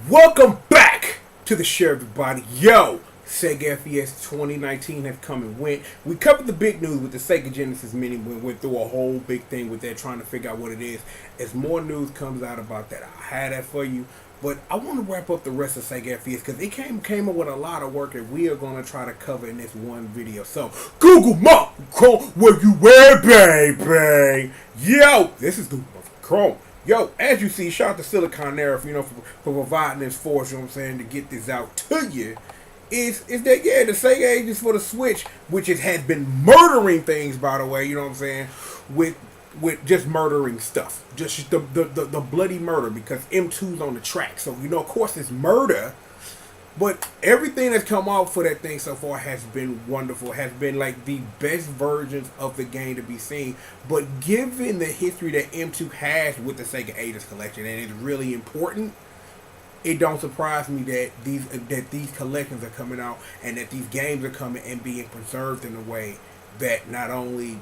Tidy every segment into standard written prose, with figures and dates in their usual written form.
Welcome back to the show, everybody. Yo, SEGA FES 2019 has come and went. We covered the big news with the SEGA Genesis Mini. We went through a whole big thing with that, trying to figure out what it is. As more news comes out about that, I had that for you. But I want to wrap up the rest of SEGA FES because it came up with a lot of work that we are going to try to cover in this one video. So, Google Mom Chrome, where you at, baby? Yo, this is Google Mom Chrome. Yo, as you see, shout out to Silicon Era, for providing this force, you know what I'm saying, to get this out to you. Is that, yeah, the SEGA agents for the Switch, which it has been murdering things, by the way, you know what I'm saying, with just murdering stuff. Just the bloody murder, because M2's on the track. So, of course, it's murder. But everything that's come out for that thing so far has been wonderful, has been like the best versions of the game to be seen. But given the history that M2 has with the SEGA Agents collection, and it's really important, it don't surprise me that these collections are coming out and that these games are coming and being preserved in a way that not only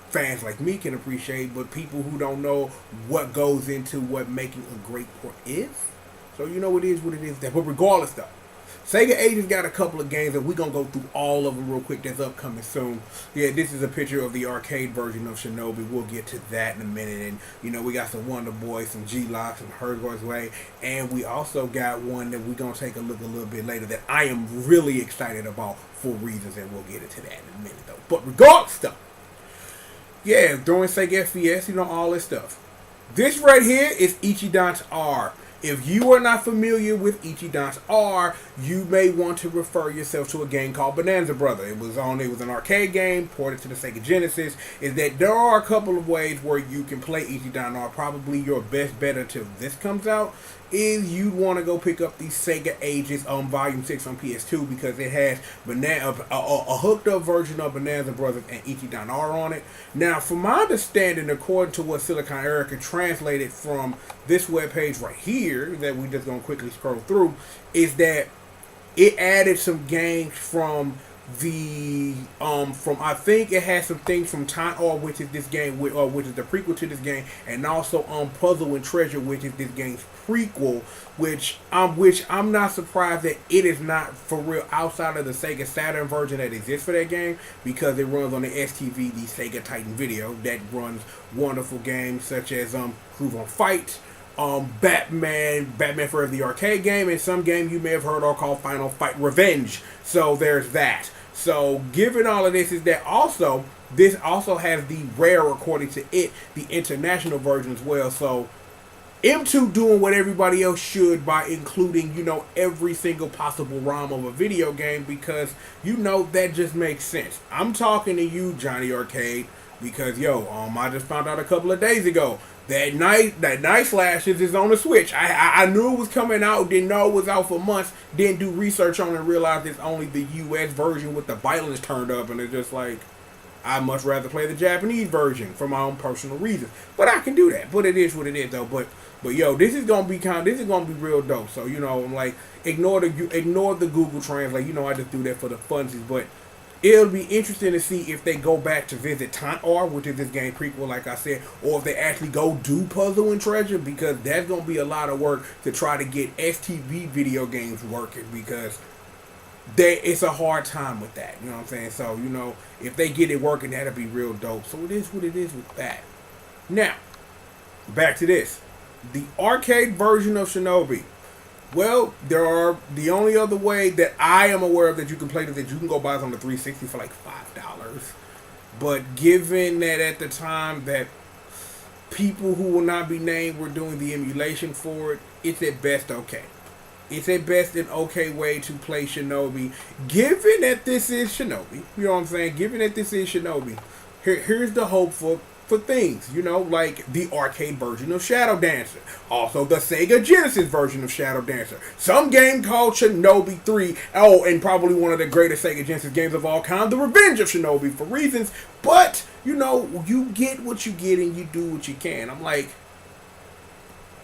fans like me can appreciate, but people who don't know what goes into what making a great port is. So it is what it is. But regardless though, SEGA Agents got a couple of games, and we're going to go through all of them real quick. That's upcoming soon. Yeah, this is a picture of the arcade version of Shinobi. We'll get to that in a minute. And, we got some Wonder Boys, some G-Lock, some Hergo's Way. And we also got one that we're going to take a look a little bit later that I am really excited about for reasons, and we'll get into that in a minute, though. But regardless, though, yeah, throwing SEGA FES, all this stuff. This right here is Ichidan's R. If you are not familiar with Ichidan's R, you may want to refer yourself to a game called Bonanza Brother. It was an arcade game ported to the Sega Genesis. Is that there are a couple of ways where you can play Ichidan R. Probably your best bet until this comes out is you want to go pick up the SEGA Agents Volume 6 on PS2 because it has a hooked up version of Bonanza Brothers and Ichidan R on it. Now, from my understanding, according to what Silicon Erica translated from this webpage right here, that we just going to quickly scroll through, is that it added some games from I think it has some things from Time R, which is this game, which is the prequel to this game, and also Puzzle and Treasure, which is this game's prequel, which I'm not surprised that it is not for real outside of the Sega Saturn version that exists for that game, because it runs on the STV, the Sega Titan Video, that runs wonderful games such as Groove on Fight, Batman Forever, the arcade game, and some game you may have heard of called Final Fight Revenge. So there's that. So given all of this, is that also this also has the rare, according to it, the international version as well. So M2 doing what everybody else should by including, every single possible ROM of a video game, because that just makes sense. I'm talking to you, Johnny Arcade, because I just found out a couple of days ago that Night Slashes is on the Switch. I knew it was coming out, didn't know it was out for months, didn't do research on it, and realized it's only the US version with the violence turned up, and it's just like, I much rather play the Japanese version for my own personal reasons. But I can do that. But it is what it is though. But this is gonna be real dope. So I'm like, ignore the Google Translate. I just do that for the funsies. But it'll be interesting to see if they go back to visit Time R, which is this game prequel, like I said, or if they actually go do Puzzle and Treasure, because that's going to be a lot of work to try to get STV video games working, because it's a hard time with that, you know what I'm saying? So, if they get it working, that'll be real dope. So it is what it is with that. Now, back to this. The arcade version of Shinobi. Well, the only other way that I am aware of that you can play this, that you can go buy it on the 360 for like $5. But given that at the time that people who will not be named were doing the emulation for it, it's at best okay. It's at best an okay way to play Shinobi. Given that this is Shinobi, you know what I'm saying? Given that this is Shinobi, here's the hope for things, like the arcade version of Shadow Dancer. Also the Sega Genesis version of Shadow Dancer. Some game called Shinobi 3. Oh, and probably one of the greatest Sega Genesis games of all time, The Revenge of Shinobi, for reasons. But, you get what you get and you do what you can. I'm like,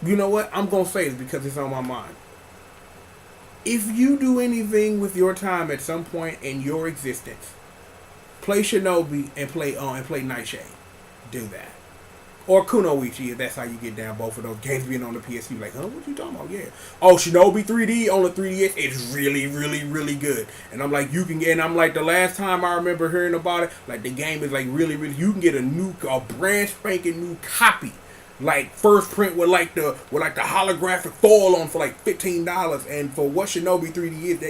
you know what? I'm going to say this because it's on my mind. If you do anything with your time at some point in your existence, play Shinobi and play Nightshade. Do that. Or Kunoichi, if that's how you get down. Both of those games being on the PSP, like, huh, what you talking about? Yeah. Oh, Shinobi 3D on the 3DS, it's really, really, really good. And I'm like, and I'm like, the last time I remember hearing about it, like, the game is like really, really, you can get a brand spanking new copy, like first print with like the holographic foil on for like $15. And for what Shinobi 3D is,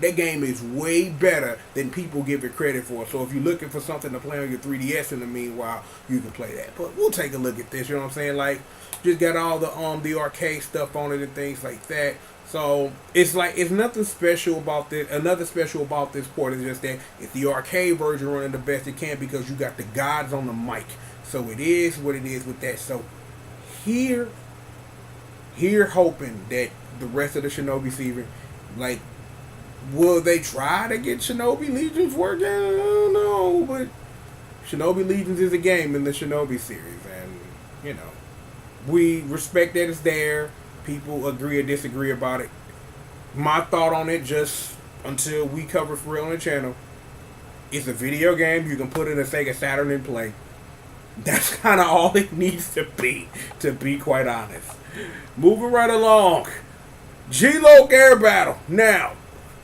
that game is way better than people give it credit for. So if you're looking for something to play on your 3DS in the meanwhile, you can play that. But we'll take a look at this. You know what I'm saying? Like, just got all the arcade stuff on it and things like that. So it's nothing special about this. Another special about this port is just that it's the arcade version running the best it can because you got the gods on the mic. So it is what it is with that. So here hoping that the rest of the Shinobi series, like, will they try to get Shinobi Legions working? I don't know, but Shinobi Legions is a game in the Shinobi series, and you know, we respect that it's there. People agree or disagree about it. My thought on it, just until we cover for real on the channel, it's a video game you can put in a Sega Saturn and play. That's kind of all it needs to be quite honest. Moving right along. G-Loc Air Battle. Now,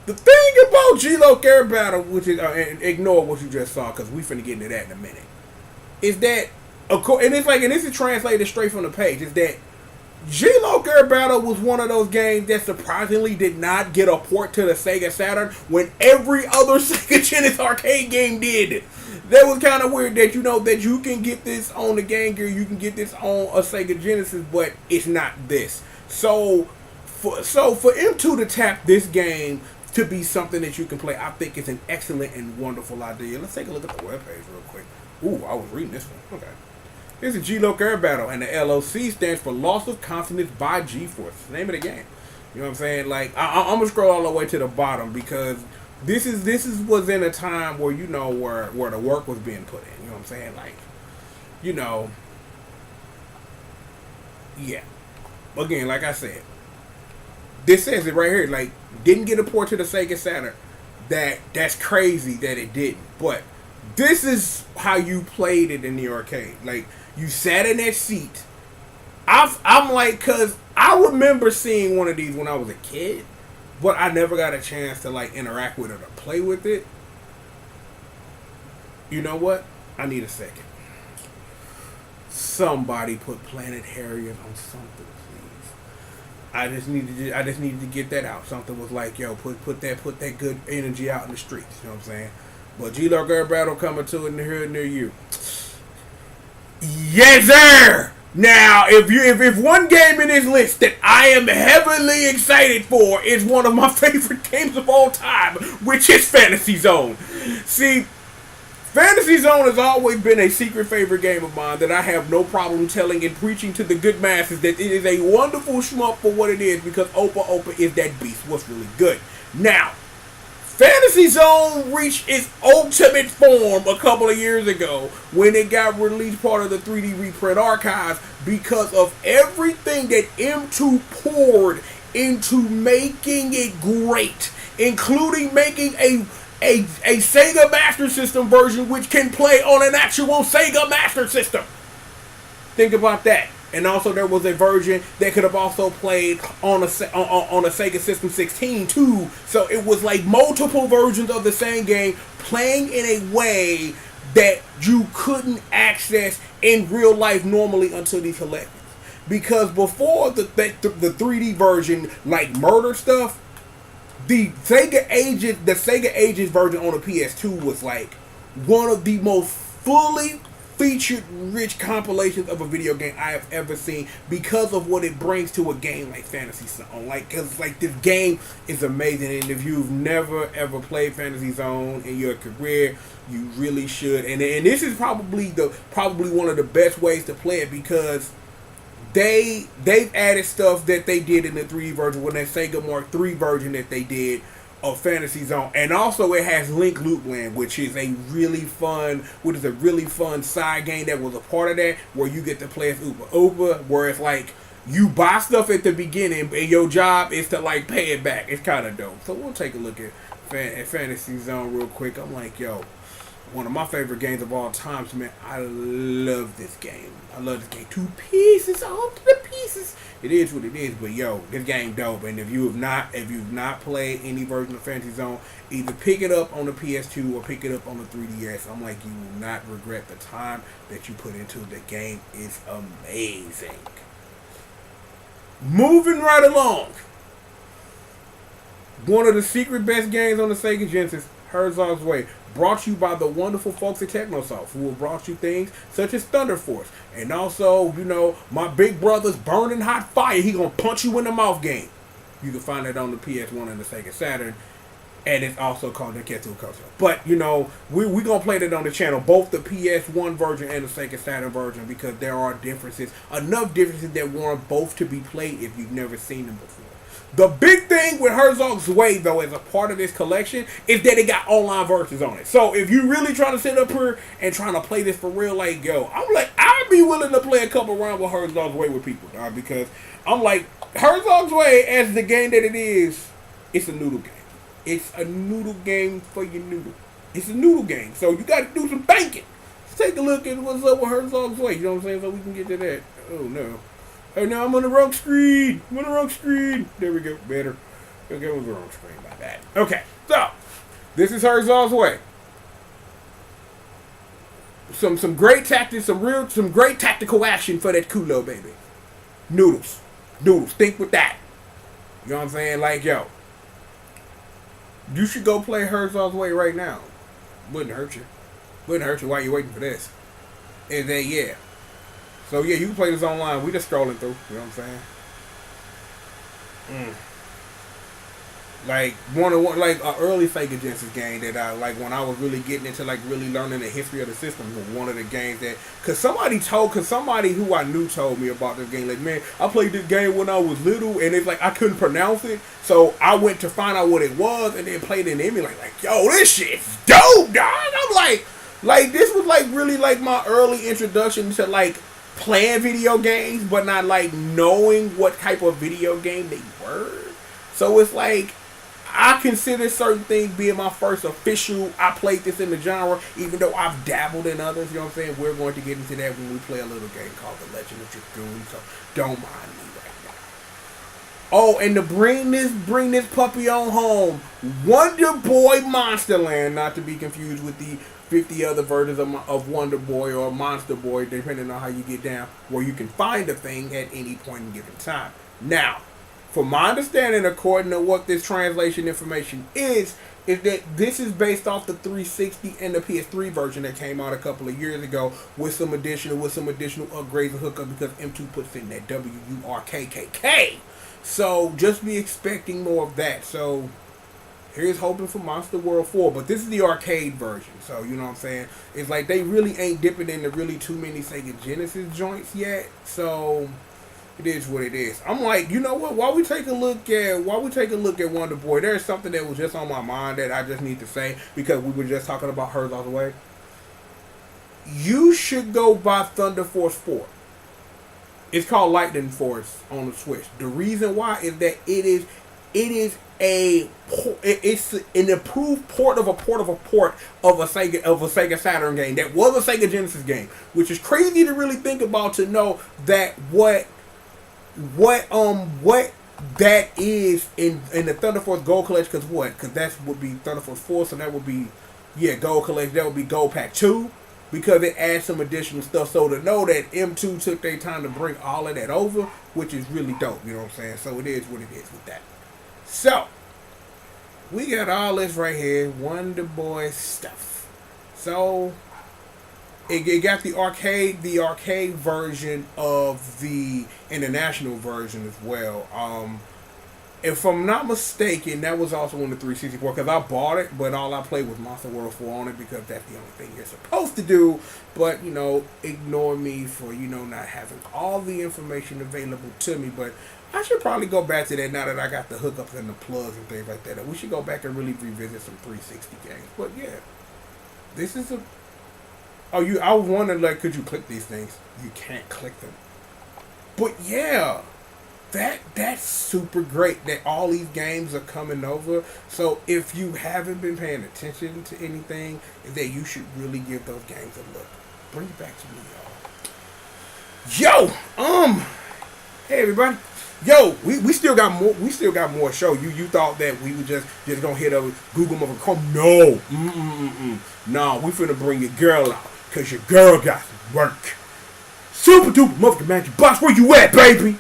the thing about G-Loc Air Battle, which is, and ignore what you just saw, because we finna get into that in a minute, is that, and this is translated straight from the page, is that G-Loc Air Battle was one of those games that surprisingly did not get a port to the Sega Saturn when every other Sega Genesis arcade game did. That was kind of weird that, you know, that you can get this on the Game Gear, you can get this on a Sega Genesis, but it's not this. So for M2 to tap this game to be something that you can play, I think it's an excellent and wonderful idea. Let's take a look at the webpage real quick. Ooh, I was reading this one. Okay. This is G-Loc Air Battle, and the LOC stands for Loss of Consonance by G-Force. It's the name of the game. You know what I'm saying? Like, I'm gonna scroll all the way to the bottom because this was in a time where, you know, where the work was being put in. You know what I'm saying? Like, you know, yeah. Again, like I said, this says it right here. Like, didn't get a port to the Sega Saturn. That's crazy that it didn't. But this is how you played it in the arcade. Like, you sat in that seat. I'm like, cause I remember seeing one of these when I was a kid, but I never got a chance to like interact with it or play with it. You know what? I need a second. Somebody put Planet Harrier on something, please. I just needed to get that out. Something was like, yo, put that good energy out in the streets. You know what I'm saying? But G-Loc Air Battle coming to it near you. Yes, sir. Now, if one game in this list that I am heavily excited for is one of my favorite games of all time, which is Fantasy Zone. See, Fantasy Zone has always been a secret favorite game of mine that I have no problem telling and preaching to the good masses that it is a wonderful shmup for what it is, because Opa is that beast. What's really good. Now, Fantasy Zone reached its ultimate form a couple of years ago when it got released part of the 3D reprint archives because of everything that M2 poured into making it great, including making a Sega Master System version which can play on an actual Sega Master System. Think about that. And also there was a version that could have also played on a Sega System 16 too. So it was like multiple versions of the same game playing in a way that you couldn't access in real life normally until these collections. Because before the 3D version, like murder stuff, the Sega Ages version on the PS2 was like one of the most fully featured rich compilations of a video game I have ever seen because of what it brings to a game like Fantasy Zone. Like, cause like this game is amazing, and if you've never ever played Fantasy Zone in your career, you really should. And this is probably one of the best ways to play it because they've added stuff that they did in the 3D version when that Sega Mark III version that they did of Fantasy Zone, and also it has Link Loopland, which is a really fun side game that was a part of that, where you get to play as Upa, where it's like you buy stuff at the beginning and your job is to like pay it back. It's kind of dope. So we'll take a look at Fantasy Zone real quick. I'm like, yo, one of my favorite games of all time. So, man, I love this game. I love this game to pieces, all to the pieces. It is what it is, but yo, this game dope. And if you've not played any version of Fantasy Zone, either pick it up on the PS2 or pick it up on the 3DS. I'm like, you will not regret the time that you put into it. The game is amazing. Moving right along. One of the secret best games on the Sega Genesis, Herzog's Way, brought you by the wonderful folks at Technosoft, who have brought you things such as Thunder Force, and also, you know, my big brother's Burning Hot Fire. He gonna punch you in the mouth game. You can find it on the PS1 and the Sega Saturn, and it's also called the Ketsu Koso. But you know, we gonna play that on the channel, both the PS1 version and the Sega Saturn version, because there are differences, enough differences that warrant both to be played if you've never seen them before. The big thing with Herzog's Way, though, as a part of this collection, is that it got online versions on it. So if you really trying to sit up here and trying to play this for real, like, yo, I'm like, I'd be willing to play a couple rounds with Herzog's Way with people, dog, because I'm like, Herzog's Way, as the game that it is, it's a noodle game. It's a noodle game for your noodle. It's a noodle game, so you got to do some thinking. Let's take a look at what's up with Herzog's Way, you know what I'm saying, so we can get to that. Oh, no. Oh, no, I'm on the wrong screen. I'm on the wrong screen. There we go. Better. Okay, it was the wrong screen. My bad. Okay, so this is Herzog's Way. Some great tactics, some great tactical action for that culo, baby. Noodles. Think with that. You know what I'm saying? Like, yo, you should go play Herzog's Way right now. Wouldn't hurt you. Wouldn't hurt you while you're waiting for this. And then, yeah. So yeah, you can play this online. We just scrolling through. You know what I'm saying? Like like an early Sega Genesis game that I like when I was really getting into like really learning the history of the system. Was one of the games that cause somebody who I knew told me about this game. Like, man, I played this game when I was little, and it's like I couldn't pronounce it, so I went to find out what it was, and then played it in emulator. Like, yo, this shit's dope, dog. I'm like this was like really like my early introduction to like playing video games, but not like knowing what type of video game they were. So it's like I consider certain things being my first official. I played this in the genre, even though I've dabbled in others. You know what I'm saying? We're going to get into that when we play a little game called The Legend of Dragoon. So don't mind me right now. Oh, and to bring this puppy on home, Wonder Boy Monsterland, not to be confused with the 50 other versions of Wonder Boy or Monster Boy, depending on how you get down, where you can find a thing at any point in given time. Now, from my understanding, according to what this translation information is that this is based off the 360 and the PS3 version that came out a couple of years ago with some additional upgrades and hookups, because M2 puts in that WURKKK. So just be expecting more of that. So here's hoping for Monster World 4, but this is the arcade version, so you know what I'm saying? It's like they really ain't dipping into really too many Sega Genesis joints yet, so it is what it is. I'm like, you know what? While we take a look at Wonder Boy, there's something that was just on my mind that I just need to say, because we were just talking about Herzog's Way. You should go buy Thunder Force 4. It's called Lightning Force on the Switch. The reason why is that it's an improved port of a Sega Saturn game that was a Sega Genesis game, which is crazy to really think about, to know that what that is in the Thunder Force Gold Collection. Because that would be Thunder Force 4, so that would be Gold Collection. That would be Gold Pack 2, because it adds some additional stuff. So to know that M2 took their time to bring all of that over, which is really dope, you know what I'm saying? So it is what it is with that. So we got all this right here, Wonder Boy stuff. So it got the arcade version of the international version as well. If I'm not mistaken, that was also on the 364, because I bought it, but all I played was Monster World 4 on it, because that's the only thing you're supposed to do. But, you know, ignore me for, you know, not having all the information available to me. But I should probably go back to that now that I got the hookups and the plugs and things like that. And we should go back and really revisit some 360 games. But, yeah, this is a... Oh, I was wondering, like, could you click these things? You can't click them. But, yeah... That's super great that all these games are coming over. So if you haven't been paying attention to anything, that you should really give those games a look. Bring it back to me, y'all. Yo, hey everybody. Yo, we still got more. We still got more show. You thought that we would just gonna hit a Google Mother Chrome? No, no. We finna bring your girl out because your girl got some work. Super duper motherfucking magic box. Where you at, baby?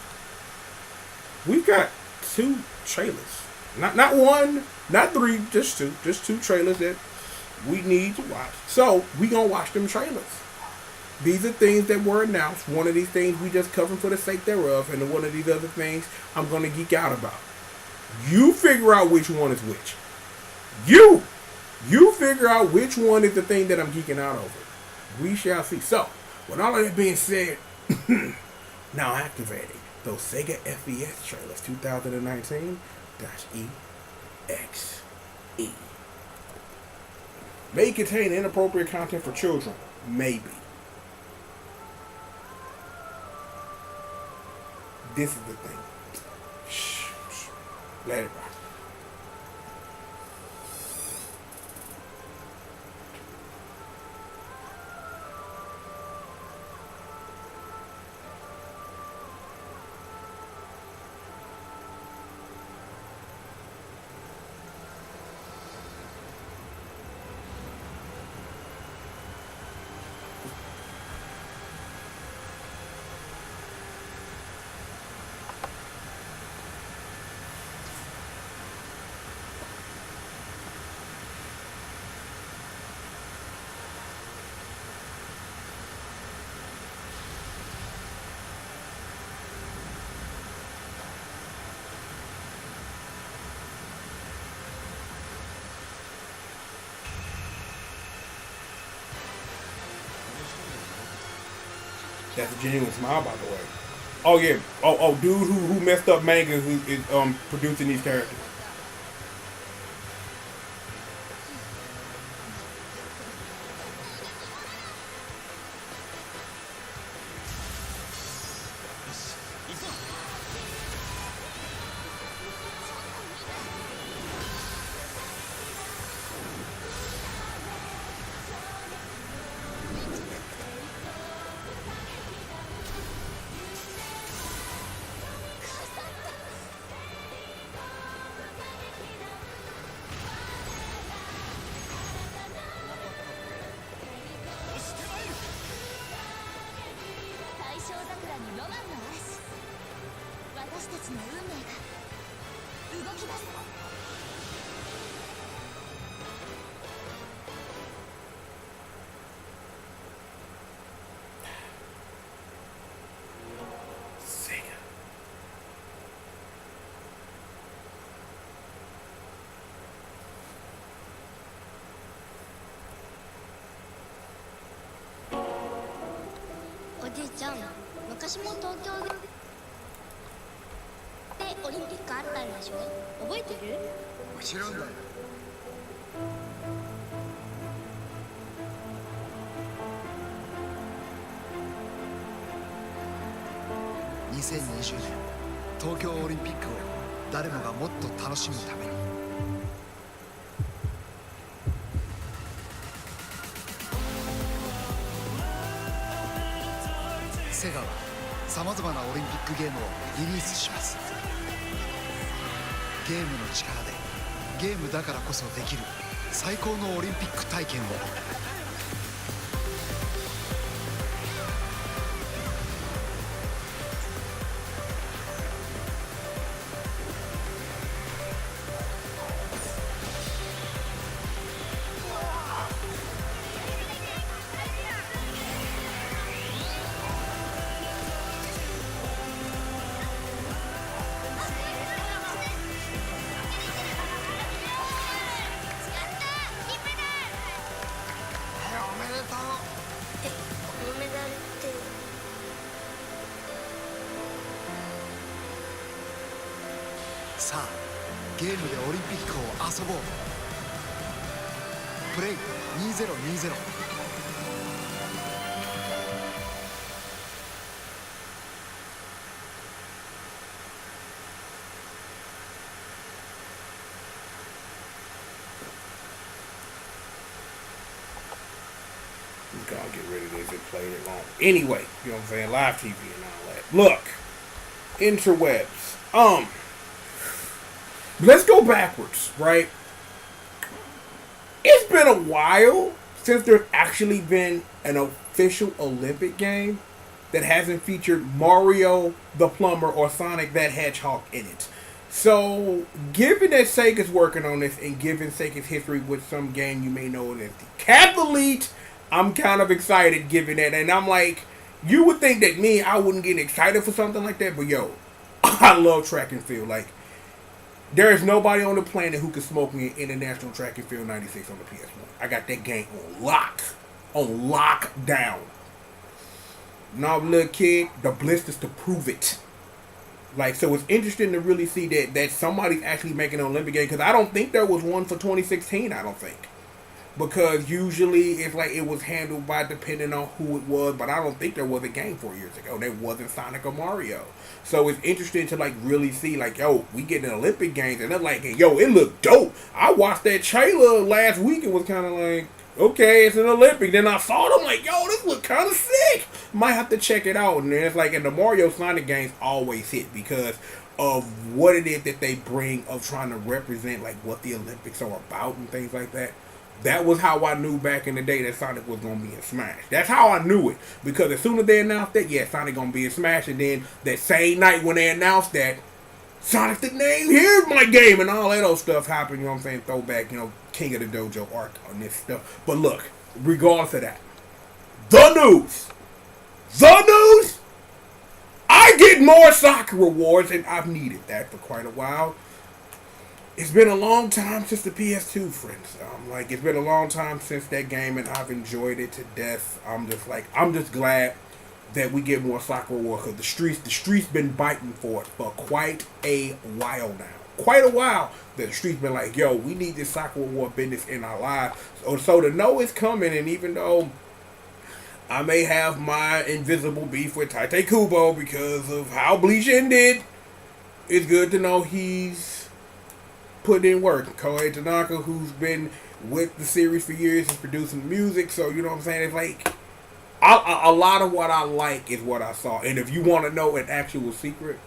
We got 2 trailers. Not one, not 3, just 2. Just 2 trailers that we need to watch. So we gonna watch them trailers. These are things that were announced. One of these things we just covered for the sake thereof, and one of these other things I'm gonna geek out about. You figure out which one is which. You figure out which one is the thing that I'm geeking out over. We shall see. So, with all of that being said, now activating those SEGA FES trailers 2019-EXE. May contain inappropriate content for children. Maybe. This is the thing. Shh. Let it rock. That's a genuine smile, by the way. Oh yeah. Oh, dude who messed up manga who is producing these characters.おじいちゃん、昔も東京でオリンピックあったんでしょ？覚えてる？もちろんだよ。2020年東京オリンピックを誰もがもっと楽しむために。セガはさまざまなオリンピックゲームをリリースします。ゲームの力でゲームだからこそできる最高のオリンピック体験を。さあ、ゲームでオリンピックを遊ぼう。プレイ2020。I'll get rid of this and play it long. Anyway, you know what I'm saying? Live TV and all that. Look, interwebs. Let's go backwards, right? It's been a while since there's actually been an official Olympic game that hasn't featured Mario the Plumber or Sonic that Hedgehog in it. So, given that Sega's working on this, and given Sega's history with some game you may know as the Cathlete, I'm kind of excited given that. And I'm like, you would think that I wouldn't get excited for something like that, but yo, I love track and field. Like, there is nobody on the planet who can smoke me in International Track and Field 96 on the PS1. I got that game on lockdown. Now, little kid, the blisters to prove it. Like, so it's interesting to really see that somebody's actually making an Olympic game, because I don't think there was one for 2016, I don't think. Because usually it's like it was handled by depending on who it was, but I don't think there was a game 4 years ago. There wasn't Sonic or Mario. So it's interesting to like really see like, yo, we get an Olympic games, and they're like, yo, it looked dope. I watched that trailer last week and was kind of like, okay, it's an Olympic. Then I saw it, I'm like, yo, this look kind of sick. Might have to check it out. And then it's like, and the Mario Sonic games always hit because of what it is that they bring of trying to represent like what the Olympics are about and things like that. That was how I knew back in the day that Sonic was going to be in Smash. That's how I knew it. Because as soon as they announced that, yeah, Sonic going to be in Smash. And then that same night when they announced that, Sonic the name, here's my game, and all that old stuff happened, you know what I'm saying? Throwback, you know, King of the Dojo arc on this stuff. But look, regardless of that, the news, I get more Sakura rewards, and I've needed that for quite a while. It's been a long time since the PS2, friends. Like, it's been a long time since that game, and I've enjoyed it to death. I'm just glad that we get more Sakura rewards, because the streets been biting for it for quite a while now. Quite a while that the streets been like, yo, we need this Sakura reward business in our lives. So to know it's coming, and even though I may have my invisible beef with Tite Kubo because of how Bleach ended, it's good to know he's put in work. Koei Tanaka, who's been with the series for years, is producing music, so you know what I'm saying? It's like, a lot of what I like is what I saw. And if you want to know an actual secret,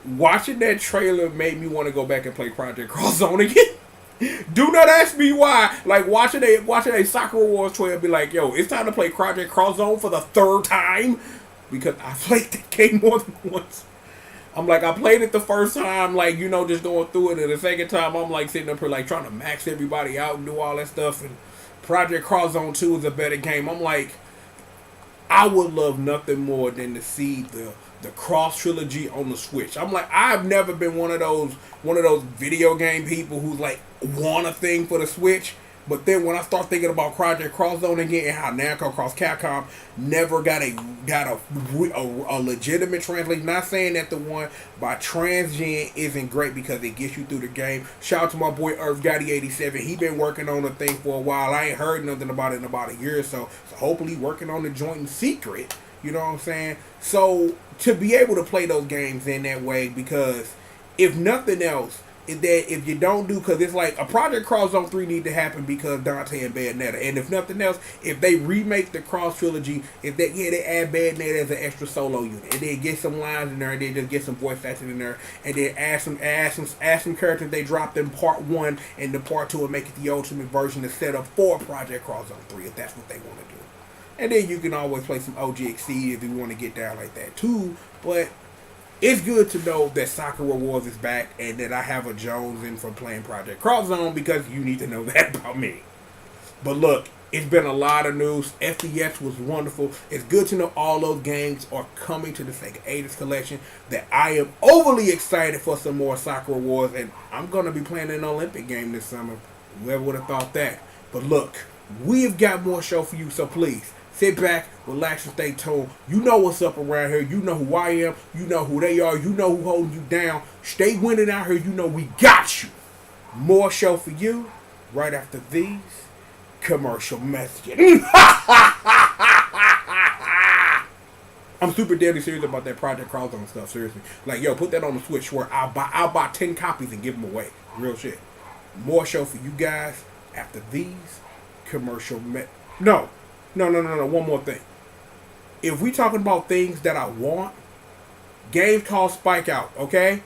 watching that trailer made me want to go back and play Project Cross Zone again. Do not ask me why. Like, watching a Sakura Wars trailer be like, yo, it's time to play Project Cross Zone for the third time. Because I played the game more than once. I'm like, I played it the first time, like, you know, just going through it. And the second time, I'm like sitting up here, like, trying to max everybody out and do all that stuff. And Project Cross Zone 2 is a better game. I'm like, I would love nothing more than to see the Cross trilogy on the Switch. I'm like, I've never been one of those video game people who's like want a thing for the Switch. But then when I start thinking about Project Cross Zone again and how Namco Cross Capcom never got a legitimate translation. Not saying that the one by Transgen isn't great because it gets you through the game. Shout out to my boy Earth Gotti 87. He been working on the thing for a while. I ain't heard nothing about it in about a year or so. So hopefully working on the joint in secret. You know what I'm saying? So to be able to play those games in that way, because if nothing else, is that if you don't do, because it's like a Project Cross Zone 3 need to happen because Dante and Bayonetta. And if nothing else, if they remake the Cross trilogy, they add Bayonetta as an extra solo unit, and then get some lines in there, and then just get some voice acting in there, and then add some characters they dropped in part 1 and the part 2 and make it the ultimate version instead of for Project Cross Zone 3 if that's what they want to do. And then you can always play some OG Exceed if you want to get down like that too. But it's good to know that Sakura Wars is back and that I have a Jones in for playing Project Cross Zone, because you need to know that about me. But look, it's been a lot of news. FES was wonderful. It's good to know all those games are coming to the Sega Ages collection. That I am overly excited for some more Sakura Wars, and I'm going to be playing an Olympic game this summer. Whoever would have thought that. But look, we've got more show for you, so please sit back, relax, and stay tuned. You know what's up around here. You know who I am. You know who they are. You know who holding you down. Stay winning out here. You know we got you. More show for you right after these commercial messages. I'm super deadly serious about that Project Cross Zone stuff. Seriously, like, yo, put that on the Switch where I'll buy 10 copies and give them away. Real shit. More show for you guys after these commercial No. One more thing. If we talking about things that I want, games called Spike Out, okay?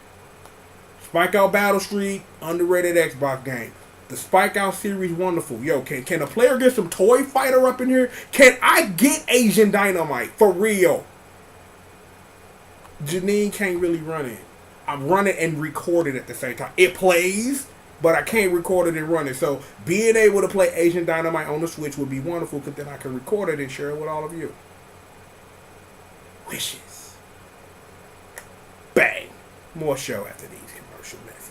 Spike Out Battle Street, underrated Xbox game. The Spike Out series, wonderful. Yo, can a player get some Toy Fighter up in here? Can I get Asian Dynamite? For real. Janine can't really run it. I'm running and record it at the same time. It plays, but I can't record it and run it. So being able to play Asian Dynamite on the Switch would be wonderful, because then I can record it and share it with all of you. Wishes. Bang. More show after these commercial messages.